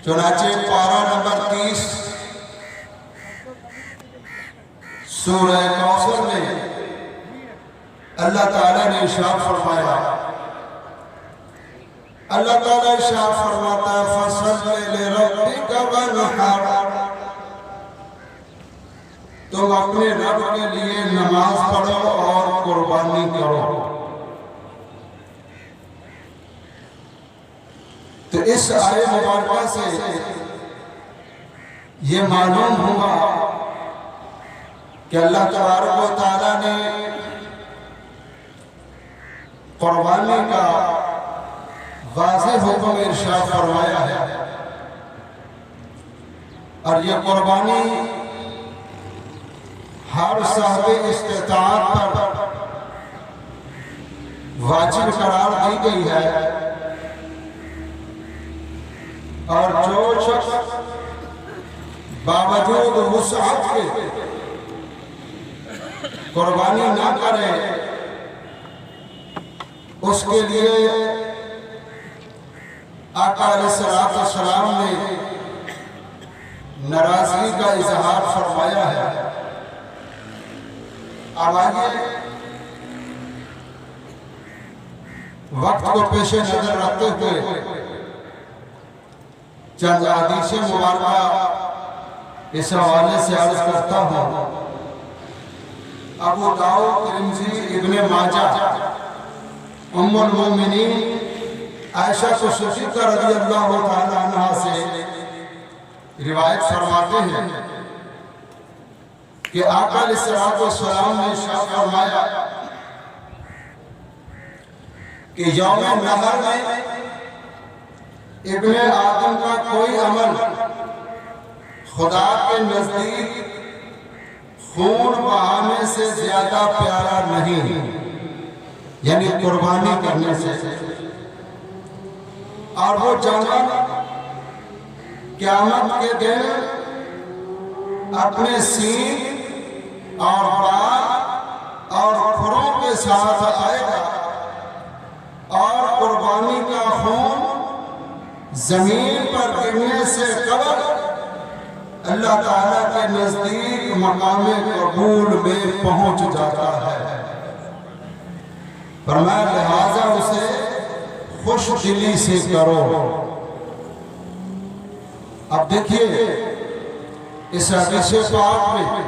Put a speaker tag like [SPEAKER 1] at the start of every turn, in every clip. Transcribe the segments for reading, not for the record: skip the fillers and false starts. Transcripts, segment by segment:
[SPEAKER 1] چنانچہ پارہ نمبر 30 سورہ کوثر میں اللہ تعالیٰ نے ارشاد فرمایا، اللہ تعالیٰ ارشاد فرماتا ہے فَصَلِّ لِرَبِّكَ وَانْحَرْ، تم اپنے رب کے لیے نماز پڑھو اور قربانی کرو۔ تو اس آیت مبارکہ سے یہ معلوم ہوا کہ اللہ تبارک و تعالیٰ نے قربانی کا واضح حکم ارشاد فرمایا ہے، اور یہ قربانی ہر صاحب استطاعت پر واجب قرار دی گئی ہے، اور جو شخص باوجود وسعت کے قربانی نہ کرے اس کے لیے آقا علیہ السلام نے ناراضگی کا اظہار فرمایا ہے۔ اب آئیے وقت کو پیش نظر رکھتے ہوئے چند حدیث مبارکہ اس حوالے سے عرض کرتا ہوں۔ ابو داؤد، ترمذی، ابن ماجہ ام المومنین عائشہ صدیقہ رضی اللہ تعالی عنہ سے روایت فرماتے ہیں کہ آقا علیہ السلام نے ارشاد فرمایا کہ یوم نحر میں ابن آدم کا کوئی عمل خدا کے نزدیک خون بہانے سے زیادہ پیارا نہیں، یعنی قربانی کرنے سے، اور وہ جانور قیامت کے دن اپنے سینگ اور بال اور کھروں کے ساتھ آئے گا، اور قربانی کا خون زمین پر گرنے سے قبل اللہ تعالیٰ کے نزدیک مقام قبول میں پہنچ جاتا ہے۔ فرمایا لہٰذا اسے خوش دلی سے کرو۔ اب دیکھیے اس حدیث پاک میں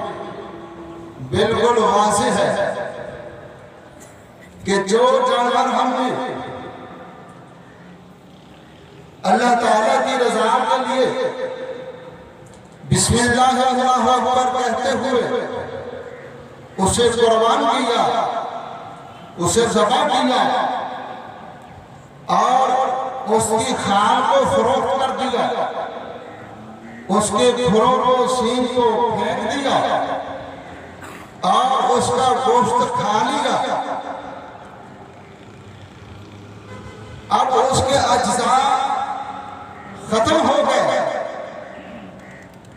[SPEAKER 1] بالکل واضح ہے کہ جو جانور ہم نے اللہ تعالیٰ کی رضا کے لیے بسم اللہ اللہ اکبر کہتے ہوئے اسے قربان کیا، اسے ذبح کیا اور اس کی خان کو فروخت کر دیا، اس کے کھروں کو سینگ کو پھینک دیا اور اس کا گوشت کھا لیا، اب اس کے اجزاء ختم ہو گئے،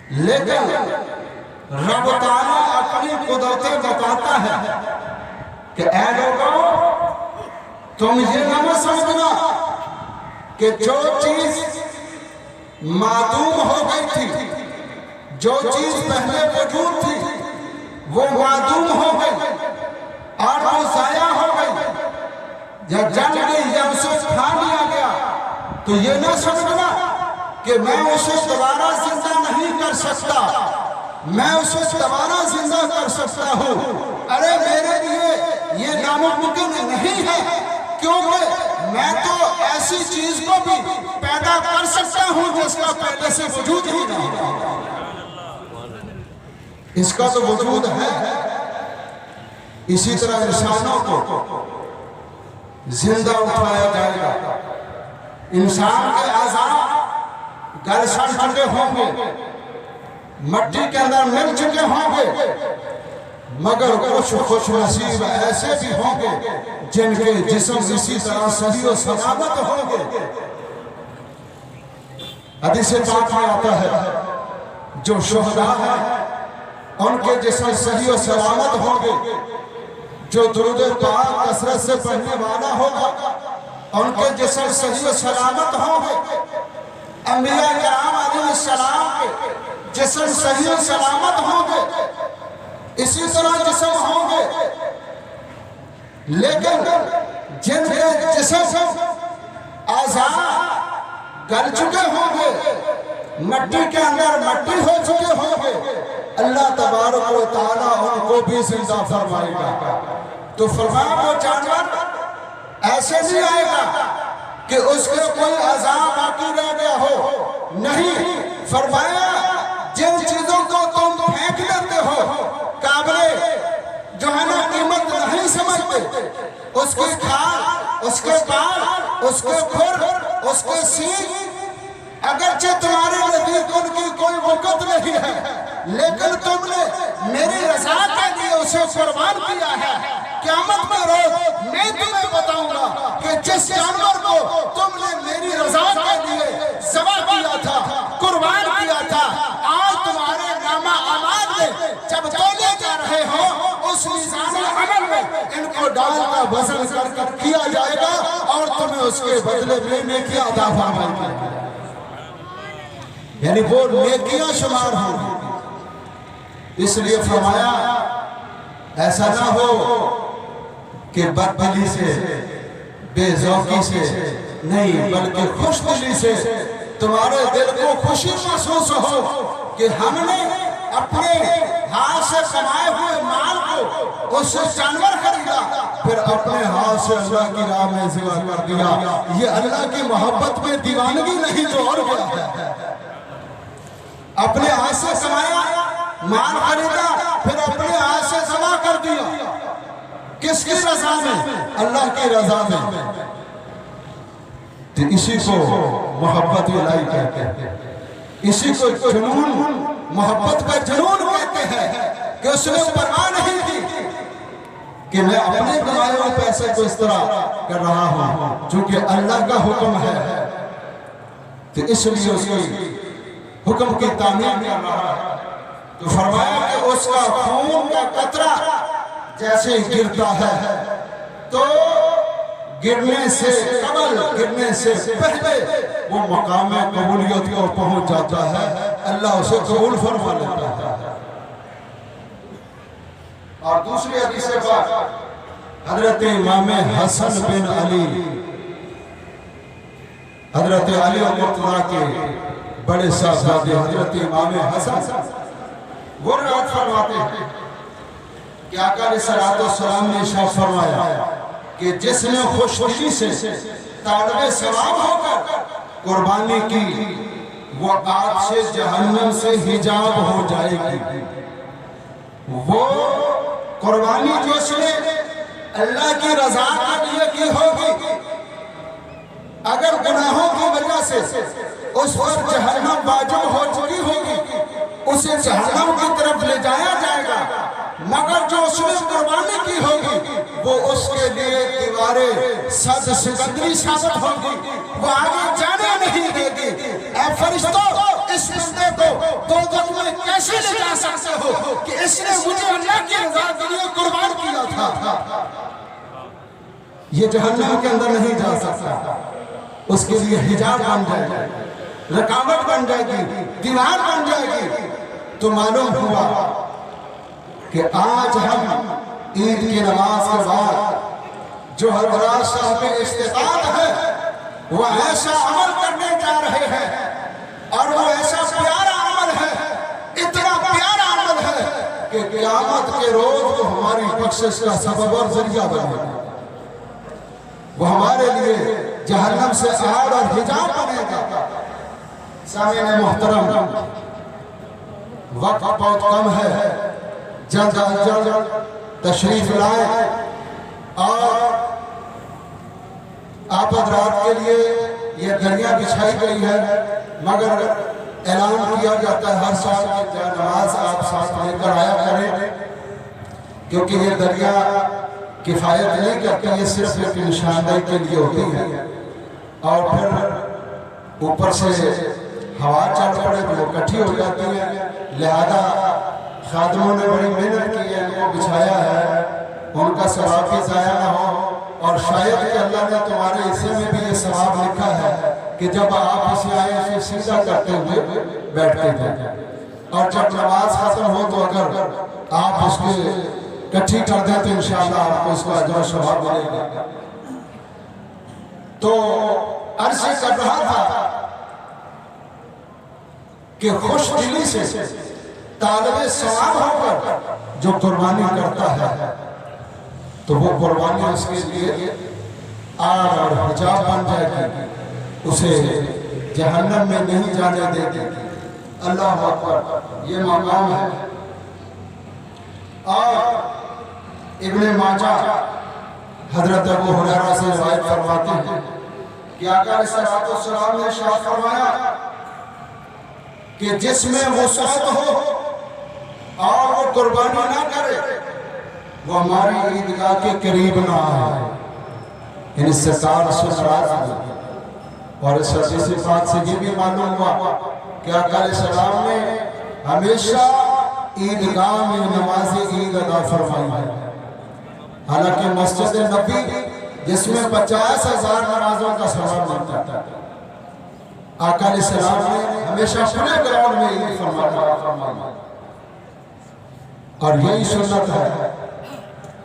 [SPEAKER 1] لیکن رب تعالیٰ اپنی قدرتیں بتاتا ہے کہ اے لوگوں تم یہ نہ سمجھنا کہ جو چیز معدوم ہو گئی تھی، جو چیز پہلے وجود تھی وہ معدوم ہو گئی اور وہ ضائع ہو گئی یا جل گئی یا اسے کھا لیا گیا، تو یہ نہ سمجھنا کہ میں اسے دوبارہ زندہ نہیں کر سکتا، میں اسے دوبارہ زندہ کر سکتا ہوں۔ ارے میرے لیے یہ ناممکن نہیں ہے، کیونکہ میں تو ایسی چیز کو بھی پیدا کر سکتا ہوں جس کا پہلے سے وجود ہی نہیں، اس کا تو وجود ہے۔ اسی طرح انسانوں کو زندہ اٹھایا جائے گا، انسان کے اعضاء گل سڑ چکے ہوں گے، مٹی کے اندر مل چکے ہوں گے، مگر کچھ خوش نصیب ایسے بھی ہوں گے جن کے جسم اسی طرح صحیح و سلامت ہوں گے۔ حدیث پاک میں آتا ہے جو شہداء ہیں ان کے جسم صحیح و سلامت ہوں گے، جو درود پاک کثرت سے پڑھنے والا ہوگا ان کے جسم صحیح و سلامت ہوں گے۔ انبیاء کرام جسم صحیح سلامت ہوں گے اسی طرح جسم ہوں گے، لیکن جن کے جسم اعضاء گل چکے ہوں گے، مٹی کے اندر مٹی ہو چکے ہوں گے، اللہ تبارک و تعالیٰ ان کو بھی زندہ فرمائے گا۔ تو فرمایا وہ جانور ایسے نہیں آئے گا کہ اس کے کوئی اعضاء باقی رہ گیا ہو، نہیں، فرمایا جن چیزوں کو تم پھینک دیتے ہو، قابل جو ہے نا قیمت نہیں سمجھتے، اس کی کھال، اس کے بال، اس کے کھر، اس کے سینگ، اگرچہ تمہارے نزدیک ان کی کوئی وقت نہیں ہے، لیکن تم نے میری رضا کے لیے اسے قربان کیا ہے۔ قیامت میں روز میں تمہیں بتاؤں گا کہ جس جانور کو تم نے میری رضا کے لیے ذبح کیا تھا، قربان کیا تھا، آج تمہارے نامہ اعمال میں جب تولے جا رہے ہو، اس میزان عمل میں ان کو ڈال کا وزن کر کیا جائے گا اور تمہیں اس کے بدلے میں نیکیاں عطا فرمائے گی، یعنی وہ نیکیاں شمار ہوں گی۔ اس لیے فرمایا ایسا نہ ہو کہ بددلی سے، بے ذوقی سے نہیں، بلکہ خوش دلی سے تمہارے دل کو خوشی محسوس ہو کہ ہم نے اپنے ہاتھ سے کمائے ہوئے مال کو اس سے جانور خریدا، پھر اپنے ہاتھ سے اللہ کی راہ میں ذبح کر دیا۔ یہ اللہ کی محبت میں دیوانگی نہیں تو اور کیا ہے؟ اپنے ہاتھ سے کمایا مال خریدا، پھر اپنے ہاتھ سے ذبح کر دیا، کس کی رضا میں؟ اللہ کی رضا میں۔ تو اسی کو محبت الہی کہتے ہیں، اسی کو جنون، محبت کا جنون کہتے ہیں کہ اس نے پرواہ نہیں کی کہ میں اپنے کمائے ہوئے پیسے کو اس طرح کر رہا ہوں، چونکہ اللہ کا حکم ہے، تو اس لیے اس کی حکم کی تعمیر کر رہا ہے۔ تو فرمایا کہ اس کا خون کا قطرہ جیسے گرتا ہے تو گرنے سے قبل، گرنے سے پہلے وہ مقام قبولیت کو پہنچ جاتا ہے، اللہ اسے قبول فرما لیتا ہے۔ اور دوسری حدیث پاک حضرت امام حسن بن علی، حضرت علی مرتضیٰ کے بڑے صاحبزادے حضرت امام حسن وہ روایت فرماتے ہیں کہ آقا علیہ السلام نے ارشاد فرمایا کہ جس نے خوش خوشی سے طالب ثواب ہو کر قربانی کی، وہ آگ سے جہنم سے حجاب ہو جائے گی۔ وہ قربانی جو اس نے اللہ کی رضا کے لیے کی ہوگی، اگر گناہوں کی وجہ سے اس پر جہنم واجب ہو چکی ہوگی، اسے جہنم کی طرف لے جایا جائے گا، مگر جو اس نے قربانی کی ہوگی وہ اس کے لیے دیواریں صد سکندری ثابت ہوگی، وہ آگے جانے نہیں دے گی۔ اے فرشتوں، اس بندے کو دوزخ میں کیسے لے جا سکتے ہو کہ اس نے مجھے اللہ کی رضا کے لیے قربان کیا تھا؟ یہ جہنم کے اندر نہیں جا سکتا، اس کے لیے حجاب بن جائے گی، رکاوٹ بن جائے گی، دیوار بن جائے گی۔ تو معلوم ہوا کہ آج ہم عید کی نماز کے بعد جو حضرات صاحب استطاعت ہے وہ ایسا عمل کرنے جا رہے ہیں، اور وہ ایسا پیارا عمل ہے، اتنا پیارا عمل ہے کہ قیامت کے روز وہ ہماری بخشش کا سبب اور ذریعہ بنے گا، وہ ہمارے لیے جہنم سے آڑ اور حجاب بنے گا۔ سامعین محترم، وقت بہت کم ہے، جلد از جلد تشریف لائے اور آپ حضرات کے لیے یہ دریا بچھائی گئی ہے، مگر اعلان کیا جاتا ہے ہر سال کہ نماز آپ ساتھ لے کر آیا کریں، کیونکہ یہ دریا کفایت نہیں کرتی، یہ صرف ایک نشاندہی کے لیے ہوتی ہے، اور پھر اوپر سے ہوا چل پڑے تو وہ کٹھی ہو جاتی ہے، لہذا خادموں نے بڑی محنت کی ہے، ان کو بچھایا ہے، ان کا ثواب بھی ضائع نہ ہو، اور شاید کہ اللہ نے تمہارے حصے میں بھی یہ ثواب لکھا ہے کہ جب آپ اسے آئے اسے سجدہ کرتے ہوئے بیٹھتے تھے۔ اور جب نماز ختم ہو تو اگر آپ اس کے کٹھی کر دیں تو انشاءاللہ آپ کو اس کا اجر و ثواب ملے گا۔ تو عرض کر رہا تھا کہ خوش دلی سے طالب ثواب ہو کر جو قربانی کرتا ہے تو وہ قربانی اس کے لیے آگ اور حجاب بن جائے گی، اسے جہنم میں نہیں جانے دے گی۔ اللہ اکبر، یہ مقام ہے۔ اور ابن ماجہ حضرت ابو ہریرہ سے روایت فرماتے ہیں کہ آقا علیہ السلام نے ارشاد فرمایا کہ جس میں وسعت ہو اور وہ قربانی نہ کرے وہ ہماری عیدگاہ کے قریب نہ آئے، یعنی ستار سے ناراض ہوئی۔ اور اس حدیث پاک سے یہ بھی معلوم ہوا کہ آقا علیہ السلام نے ہمیشہ عیدگاہ میں نماز عید ادا فرمائی ہے۔ حالانکہ مسجد نبی جس میں 50,000 نمازوں کا ثواب ملتا ہے، آقا علیہ السلام نے ہمیشہ کھلے گراؤنڈ میں عید فرمایا، اور یہی سنت ہے۔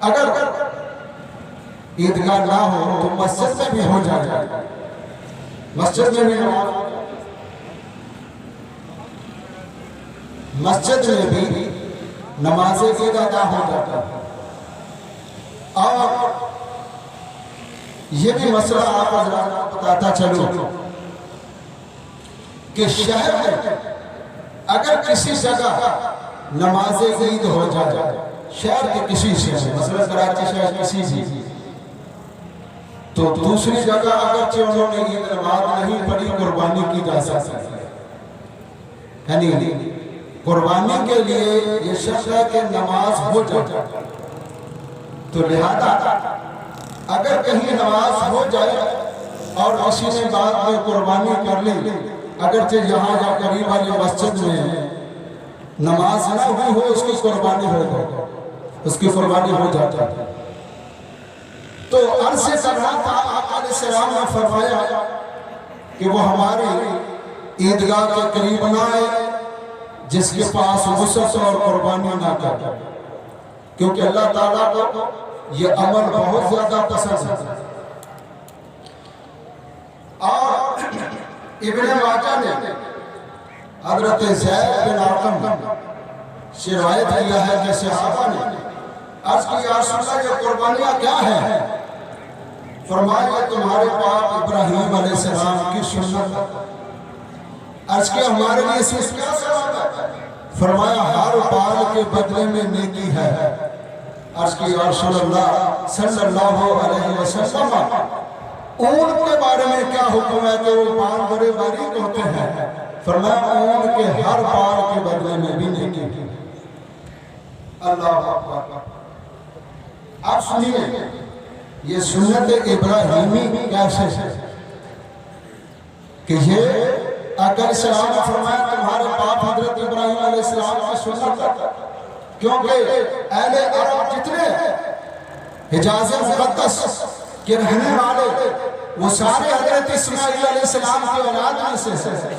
[SPEAKER 1] اگر عیدگاہ نہ ہو تو مسجد میں بھی ہو جائے، مسجد میں بھی مسجد میں بھی نماز عید ادا ہو جاتا ہے۔ اور یہ بھی مسئلہ آپ حضرات بتاتا چلو کہ شہر میں اگر کسی جگہ نماز عید ہو جائے، شہر کے کسی شہر، مثلا کراچی شہر کسی بھی، تو دوسری جگہ اگرچہ انہوں نے عید نماز نہیں پڑھی، قربانی کی جا سکتی ہے۔ یعنی قربانی کے لیے یہ شرط ہے کہ نماز ہو جائے، تو لہذا اگر کہیں نماز ہو جائے اور کسی نے بعد میں قربانی کر لی، اگرچہ یہاں یا قریب والی مسجد میں نماز نہ ہوئی ہو، اس کی قربانی ہو جائے، اس کی قربانی ہو جاتی ہے۔ تو عرض کر رہا تھا، آقا علیہ السلام نے فرمایا کہ وہ ہماری عیدگاہ کے قریب نہ آئے جس کے پاس وسعت اور قربانی نہ کرے، کیونکہ اللہ تعالیٰ کو یہ عمل بہت زیادہ پسند ہے۔ اور ابن ماجہ نے حضرت زید بن ارقم سے روایت کیا ہے کہ صحابہ نے عرض کی یا رسول اللہ یہ قربانیاں کیا ہیں؟ فرمایا تمہارے پاک ابراہیم علیہ السلام کی سنت ہے۔ عرض کی ہمارے لیے اس میں کیا ثواب ہے؟ فرمایا ہر بال کے بدلے میں نیکی ہے۔ عرض کی یا رسول اللہ صلی اللہ علیہ وسلم اون کے بارے میں کیا حکم ہے کہ وہ بال بڑے باریک ہوتے ہیں؟ فرمایا اون کے ہر بال کے بدلے میں بھی نیکی ہے۔ اللہ اکبر۔ آپ سنیے یہ سنت ابراہیمی کیسے ہے کہ یہ آقا علیہ السلام نے فرمایا تمہارے باپ حضرت ابراہیم علیہ السلام کی سنت ہے، کیونکہ اہل عرب جتنے حجاز مقدس کے رہنے والے وہ سارے حضرت اسماعیل علیہ السلام کی اولاد میں سے ہیں،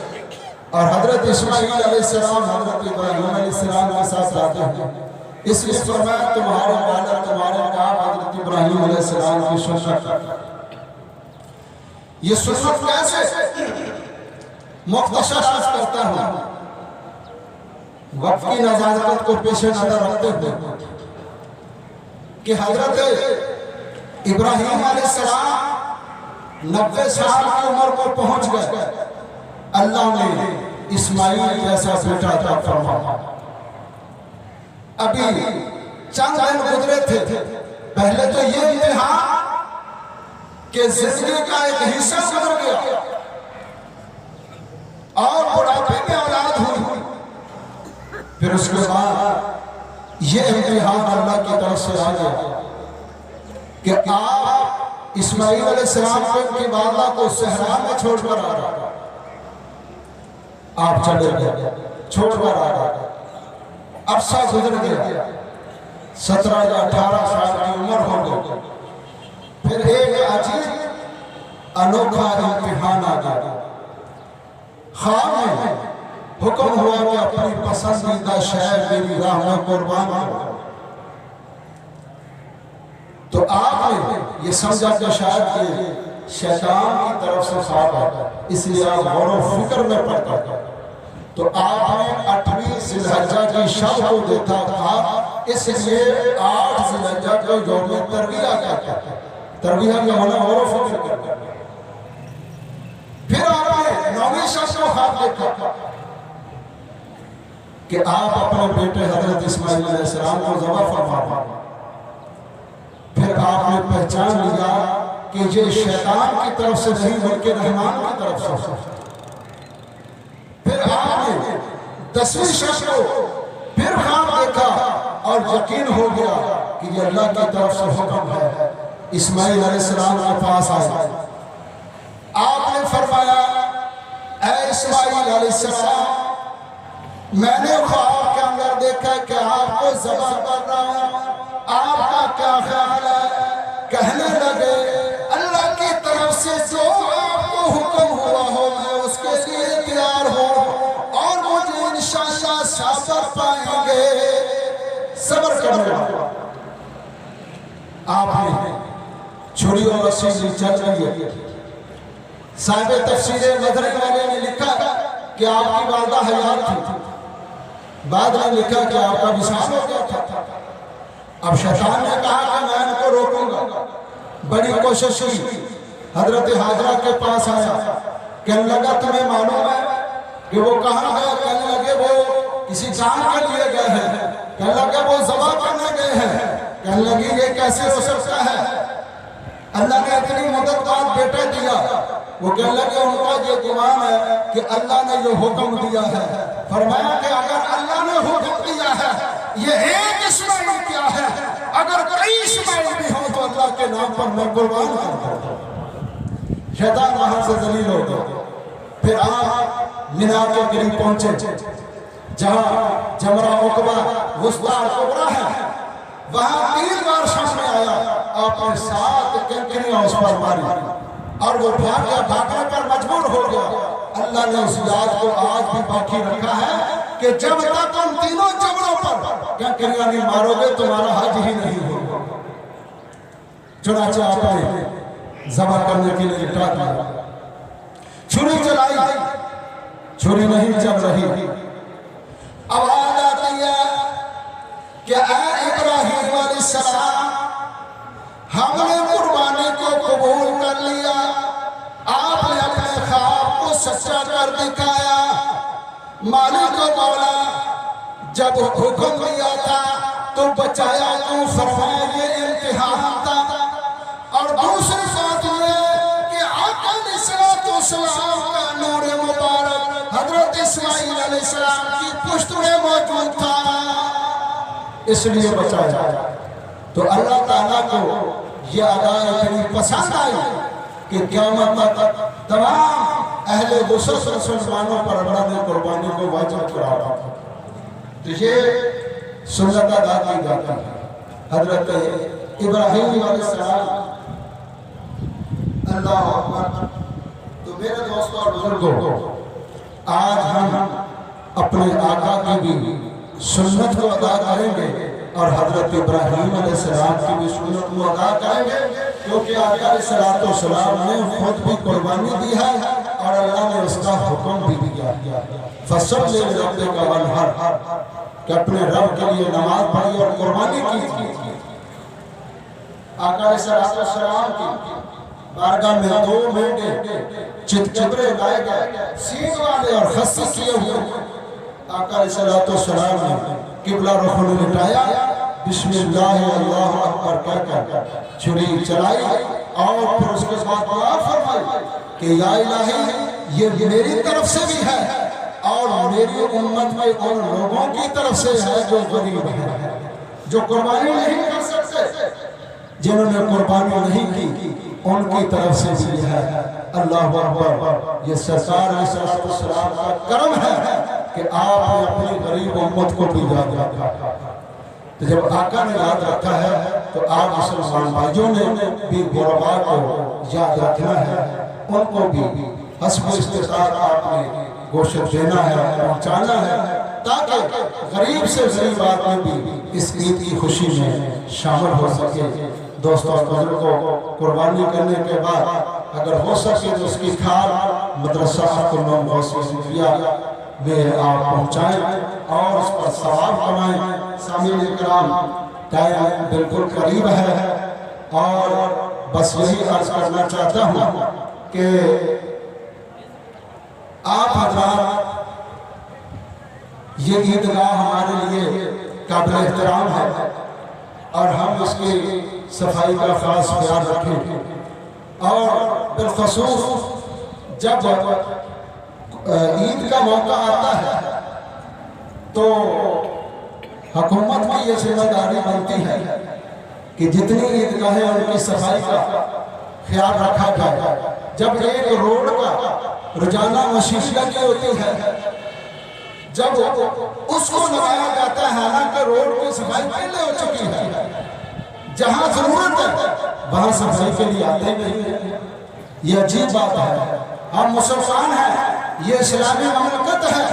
[SPEAKER 1] اور حضرت اسماعیل علیہ السلام حضرت ابراہیم علیہ السلام کے ساتھ رہتے ہیں۔ اس لیے فرمایا تمہارے والد تمہارے باپ حضرت ابراہیم علیہ السلام کی سنت ہے۔ یہ سنت کیسے؟ مختصر عرض کرتا ہوں، وقت کی نزاکت کو پیش نظر رکھتے ہوئے کہ حضرت ابراہیم علیہ السلام 90 سال کی عمر کو پہنچ گئے، اللہ نے اسماعیل جیسا بیٹا عطا فرمایا۔ ابھی چند دن گزرے تھے، پہلے تو یہ امتحان کہ زندگی کا ایک حصہ گزر گیا اور بڑھاپے میں اولاد ہوئی، پھر اس کے بعد یہ امتحان اللہ کی طرف سے آ گیا کہ آپ اسماعیل علیہ السلام کو ان کی والدہ کو صحرا میں چھوڑ کر آ رہا، آپ چلے گئے چھوڑ کر آ رہا۔ عرصہ گزر گیا، 17 یا 18 سال کی عمر ہو گئی، پھر ایک عجیب انوکھا امتحان آ گیا۔ خواب میں حکم ہوا کہ اپنی پسندیدہ شے میری راہ میں قربان کرو، تو آپ نے یہ سمجھا کہ شاید کہ شیطان کی طرف سے خواب ہے، اس لیے آپ غور و فکر میں پڑتا ہے، تو آپ نے 8ویں ذی الحجہ کی شب کو دیکھا تھا، اس لیے 8 ذی الحجہ کو یوم ترویہ کہتے ہیں۔ ترویہ کا معنی غور و فکر کرتا ہے۔ پھر آپ نے 9ویں شب کو خواب دیکھا کہ آپ اپنے بیٹے حضرت اسماعیل علیہ السلام کو ذبح فرما، پھر آپ نے پہچان لیا کہ یہ شیطان کی طرف سے نہیں بلکہ رحمان کی طرف سے۔ پھر آپ نے 10ویں شب کو پھر خواب دیکھا اور یقین ہو گیا کہ یہ اللہ کی طرف سے حکم ہے، اسماعیل علیہ السلام کے پاس آئے۔ آپ نے فرمایا اے اسماعیل علیہ السلام، میں نے خواب کے اندر دیکھا کہ آپ کو ذبح کر رہا ہوں، آپ کا کیا خیال ہے؟ کہنے لگے اللہ کی طرف سے جو آپ کو حکم ہوا ہو میں اس کے لیے تیار ہوں، اور مجھے انشاءاللہ صبر پائیں گے، صبر کرنے والا۔ آپ نے چھری اور رسی لی، چل رہی ہے۔ صاحب تفسیر مدرک والے نے لکھا کہ آپ کی والدہ حیات تھی، بعد میں لکھا کہ آپ کا وصال ہو گیا تھا۔ اب شیطان نے کہا کہ میں ان کو روکوں گا، بڑی کوشش کی، حضرت حاجرہ کے پاس آیا، کہنے لگا تمہیں معلوم ہے کہ وہ کہاں گئے؟ کہنے لگے وہ کسی کام کے لیے گئے ہیں، کہنے لگے وہ ذبح کرنے گئے ہیں، کہنے لگی یہ کیسے ہو سکتا ہے؟ اللہ نے اتنی مدت بعد بیٹا دیا۔ وہ کہنے لگے ان کا یہ گمان ہے کہ اللہ نے یہ حکم دیا ہے۔ فرمایا کہ اگر اللہ نے حکم دیا ہے، یہ ایک اسماعیل کیا ہے، اگر کئی اسماعیل بھی ہوں تو اللہ کے نام پر میں قربان کرتا ہوں۔ شیطان وہاں سے ذلیل ہو گیا۔ پھر آپ مینا کے قریب پہنچے، جہاں جمرہ عقبہ وسطیٰ اور کبریٰ ہے، وہاں 3 بار سامنے آیا، آپ نے 7 کنکریاں اس پر ماری اور وہ بھاگنے پر مجبور ہو گیا۔ اللہ نے اس یاد کو آج بھی باقی رکھا ہے کہ جب تک ان تینوں جبروں پر کنکریاں نہیں مارو گے تمہارا حج ہی نہیں ہوگا۔ چنانچہ آپ نے ذبح کرنے کے لیے اٹھا دیا، چھری چلائی، چھری نہیں چل رہی۔ آواز آتی ہے کہ اے ابراہیم علیہ السلام، ہم نے قربانی کو قبول کر لیا، آپ نے اپنے خواب کو سچا کر دکھایا۔ مالک کو بولا جب حکم دیا تھا تو بچایا کیوں؟ فرمایا یہ امتحان تھا۔ اور دوسری بات یہ کہ آقا علیہ السلام کا نور مبارک حضرت اسماعیل علیہ السلام کی پشت میں موجود تھا، اس لیے بچایا۔ تو اللہ تعالیٰ کو یہ ادا اتنی پسند آئی کہ قیامت تک تمام اہل وسط مسلمانوں پر اللہ نے قربانی کو واجب کرا رہا تھا۔ تو یہ سنت ادا کی جاتی ہے۔ حضرت ابراہیم علیہ السلام، اللہ اکبر۔ تو میرے دوستوں اور بزرگوں، آج ہم اپنے آقا کی بھی سنت کو ادا کریں گے اور حضرت ابراہیم علیہ السلام کی بھی سنت کو ادا کریں گے، کیونکہ آقا علیہ السلام نے خود بھی قربانی دی ہے اور اللہ نے اس کا حکم بھی دیا۔ فَصَلِّ لِرَبِّكَ وَانْحَرْ، کہ اپنے رب کے لیے نماز پڑھی اور قربانی کی۔ آقا علیہ السلام کی بارگاہ میں 2 مینڈے چترے لائے گئے، سینگ والے اور خصی کیے ہوئے۔ آقا علیہ السلام نے قبلہ رخ لٹایا، بسم اللہ اللہ اکبر کہہ کر چھری چلائی اور پھر اس کے بعد دعا فرمائی کہ یا الہی یہ میری طرف سے بھی ہے اور میری امت میں ان لوگوں کی طرف سے ہے جو غریب ہیں، جو قربانی نہیں کر سکتے، جنہوں نے قربانی نہیں کی، ان کی طرف سے بھی ہے۔ اللہ اکبر۔ یہ سرکار علیہ السلام کا کرم ہے کہ آپ نے اپنی غریب امت کو بھی یاد رکھا۔ تو جب آقا نے یاد رکھا ہے تو آپ مسلمان بھائیوں نے بھی غرباء کو یاد رکھنا ہے، ان کو بھی حسب استطاعت آپ نے گوشت دینا ہے، پہنچانا ہے، تاکہ غریب سے غریب آدمی بھی اس عید کی خوشی میں شامل ہو سکے۔ دوستوں اور بزرگوں کو قربانی کرنے کے بعد اگر ہو سکے تو اس کی کھال مدرسہ النوم غوثیہ صوفیہ میں آپ پہنچائیں اور اس پر ثواب کمائیں۔ سامعین اکرام، ٹائم بالکل قریب ہے اور بس یہی عرض کرنا چاہتا ہوں کہ آپ حضرات، یہ عیدگاہ ہمارے لیے قابل احترام ہے اور ہم اس کی صفائی کا خاص خیال رکھیں، اور بالخصوص جب عید کا موقع آتا ہے تو حکومت کی یہ ذمہ داری بنتی ہے کہ جتنی عیدگاہیں ان کی صفائی کا خیال رکھا جائے۔ جب ایک روڈ کا روزانہ مشین لگی ہوتی ہے، جب اس کو لگایا جاتا ہے، حالانکہ روڈ کی صفائی پہلے ہو چکی ہے، جہاں ضرورت ہے وہاں صفائی کے لیے آتے نہیں ہیں۔ یہ عجیب بات ہے۔ ہم مسلمان ہیں، یہ اسلامی مملکت ہے،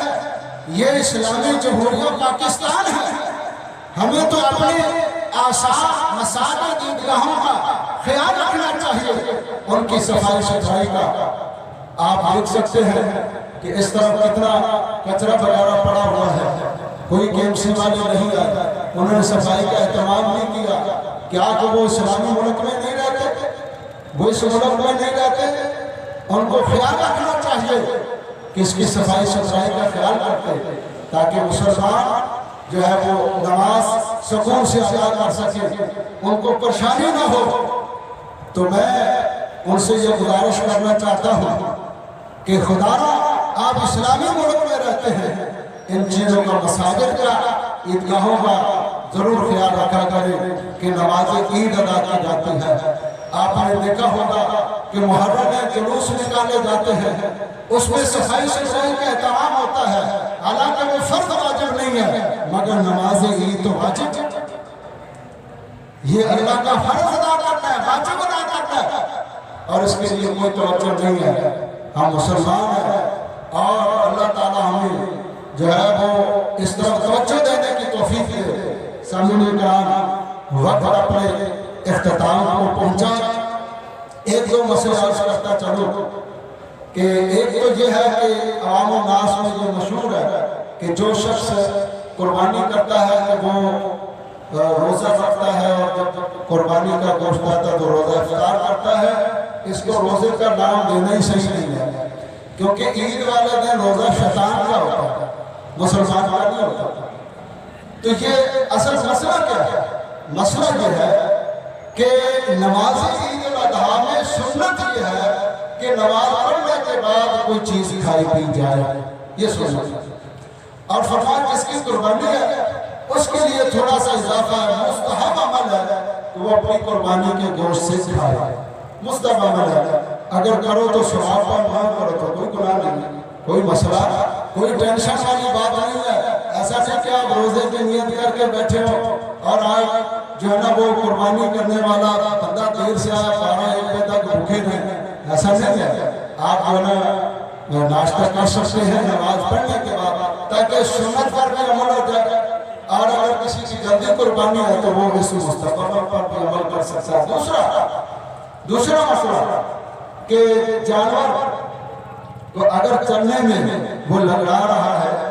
[SPEAKER 1] یہ اسلامی جمہوریہ پاکستان ہے، ہمیں تو اپنے آثار مساجد عیدگاہوں کا خیال رکھنا چاہیے، ان کی صفائی ستھرائی کا۔ آپ دیکھ سکتے ہیں کہ اس طرف کتنا کچرا وغیرہ پڑا ہوا ہے، کوئی KMC والے نہیں آئے، انہوں نے صفائی کا اہتمام نہیں کیا۔ کیا کہ وہ اسلامی ملک میں نہیں رہتے؟ وہ اس ملک میں نہیں رہتے؟ ان کو خیال رکھنا چاہیے کہ اس کی صفائی ستھرائی کا خیال کرتے، تاکہ مسلمان جو ہے وہ نماز سکون سے ادا کر سکے، ان کو پریشانی نہ ہو۔ تو میں ان سے یہ گزارش کرنا چاہتا ہوں کہ خدا را آپ اسلامی ملک میں رہتے ہیں، ان چیزوں کا، مساجد کا، عیدگاہوں کا ضرور خیال رکھا کریں کہ نماز عید ادا کی جاتی ہے۔ آپ نے دیکھا ہوگا کہ محرم میں جلوس نکالے جاتے ہیں، اس میں صفائی ستھرائی کا اہتمام ہوتا ہے، حالانکہ وہ فرض واجب نہیں ہے، مگر نماز عید تو واجب ہے۔ یہ اللہ کا فرض ادا کرتا ہے، واجب ادا کرتا ہے، اور اس کے لیے کوئی توجہ نہیں ہے۔ ہم مسلمان ہیں اور اللہ تعالیٰ ہمیں جو ہے وہ اس طرف توجہ دینے کی توفیق دے۔ سامعین اکرام، وقت اپنے اختتام کو پہنچا۔ ایک دو مسئلہ عرض کرتا چلو کہ ایک تو یہ ہے کہ عوام الناس میں یہ مشہور ہے کہ جو شخص قربانی کرتا ہے کہ وہ روزہ رکھتا ہے، اور جب قربانی کا گوشت آتا ہے تو روزہ افطار کرتا ہے۔ اس کو روزے کا نام دینا ہی صحیح نہیں ہے، کیونکہ عید والے دن روزہ شیطان کا ہوتا ہے، مسلمان کا نہیں ہوتا۔ تو یہ اصل مسئلہ کیا ہے؟ مسئلہ یہ ہے کہ نماز عید الاضحیٰ میں سنت یہ ہے کہ نماز پڑھنے کے بعد کوئی چیز کھائی پی جائے، یہ سنت ہے۔ اور فرمایا جس کی قربانی ہے اس کے لیے تھوڑا سا اضافہ ہے، مستحب عمل ہے کہ وہ اپنی قربانی کے گوشت سے کھائے، مستحب عمل ہے۔ اگر کرو تو ثواب پر، نہ کرو تو کوئی گناہ نہیں، کوئی مسئلہ، کوئی ٹینشن والی بات نہیں ہے۔ ایسا نہیں کہ آپ روزے کی نیت کر کے بیٹھے ہو اور آج جو ہے نا وہ قربانی کرنے والا بندہ دیر سے آیا، 12-1 بجے تک بھوکے نہیں، ایسا نہیں ہے۔ آپ جو ہے نا ناشتہ کر سکتے ہیں نماز پڑھنے کے بعد، تاکہ سنت پر بھی عمل ہو جائے، اور اگر کسی کی جلدی قربانی ہے تو وہ اس مستقبل پر بھی عمل کر سکتا ہے۔ دوسرا مسئلہ کہ جانور تو اگر چلنے میں وہ لگڑا رہا ہے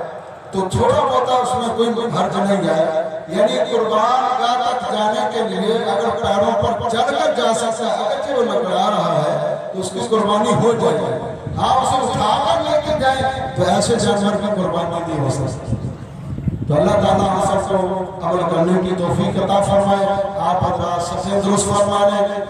[SPEAKER 1] تو تھوڑا بہت اس میں کوئی حرج نہیں ہے، یعنی قربان گاہ تک جانے کے لیے اگر پیروں پر چل کر جا سکتا ہے، اگرچہ وہ لگڑا رہا ہے تو اس کی قربانی ہو جائے۔ ہاں اسے اٹھا کر لے کے جائیں تو ایسے جانور کی قربانی نہیں ہو سکتی۔ تو اللہ تعالیٰ ہم سب کو عمل کرنے کی توفیق عطا فرمائے۔ آپ حضرات سب سے درست فرمائے۔